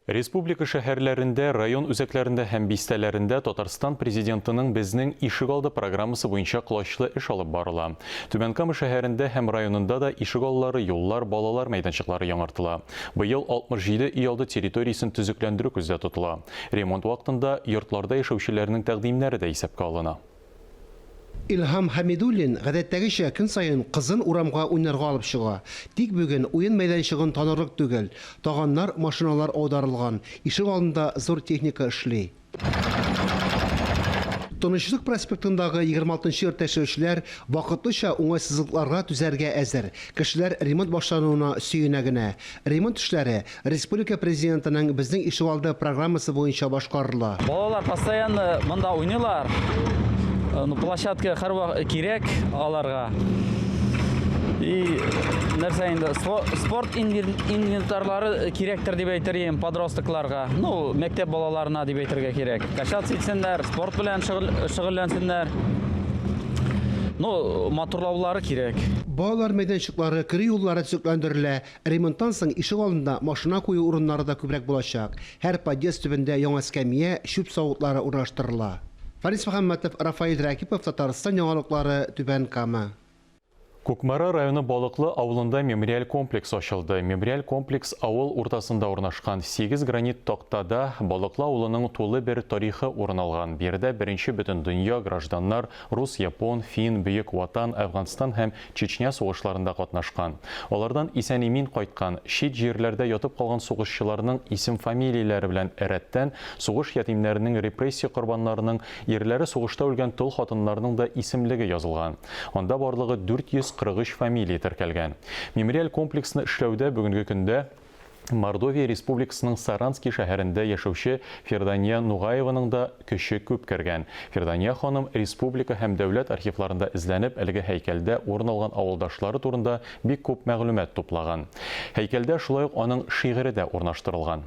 Республика шәһәрләрендә, район үзәкләрендә һәм бистәләрендә Татарстан президентының безнең ишегалды программасы буенча клачлы эш алып барыла. Түбән-Кама шәһәрендә һәм районында да ишегаллары, юллар, балалар мәйданчыклары яңартыла. Быел 67 өйалды территориясын төзекләндерү күздә тотыла. Ремонт вакытында йортларда яшәүчеләрнең тәкъдимнәре дә исәпкә алына. Илһам Хәмидуллин гадәттәгечә көн сайын кызын урамга уйнарга алып чыга. Тик бүген уен мәйданчыгын танырлык түгел. Таганнар, машиналар аударылган. Ишек алдында зур техника эшли. Тынычлык проспектындагы 26-нчы йорт яшәүчеләр вакытлыча уңайсызлыкларга түзәргә әзер. Кешеләр ремонт башлануына сөенә генә. Ремонт эшләре республика президентының безнең ишегалды программасы буенча башкарыла. Балалар постоянно монда уйныйлар. Площадка һәрвакыт кирәк аларга. И нәрсә инде спорт инвентарлары кирәктер дип әйтергә подросткларга. Мәктәп балаларына дип әйтергә кирәк. Качаться итсеннәр, спорт белән шөгыльләнсеннәр. Матурлаулары кирәк. Балалар мәйданчыклары, кире юллары төзекләндерелә. Ремонттан соң ишек алдында машина кую урыннары да күбрәк булачак. Һәр подъезд төбендә яңа эскәмия, чүп савытлары урнаштырыла. Фарис Мөхәммәтов, Рафаил Рәкипов, Татарстан яңалыклары, Түбән-Кама. Кукмара районы Балыклы авылында мемориаль комплекс ачылды. Мемориаль комплекс авыл уртасында урнашкан 8 гранит тактада Балыклы авылының тулы бер тарихы урын алган. Бердә беренче бөтен дөнья гражданнар рус, япон, фин, Бөек Ватан, Әфганстан һәм Чечня сугышларында катнашкан. Алардан исән-имин кайткан, чит җирләрдә ятып калган сугышчыларның исем-фамилияләре белән рәттән сугыш ятимнәренең, репрессия корбаннарының, ерләре сугышта үлгән тол хатыннарның да исемлеге язылган. Анда барлыгы 443 фамилия теркәлгән. Мемориаль комплексны эшләүдә бүгенге көндә Мордовия Республикасының Саранский шәһәрендә яшәүче Фердания Нугаеваның да көче күп кергән. Фердания ханым республика һәм дәүләт архивларында эзләнеп, әлеге һәйкәлдә урын алган авылдашлары турында бик күп мәгълүмат туплаган. Һәйкәлдә шулай ук аның шигыре дә урнаштырылган.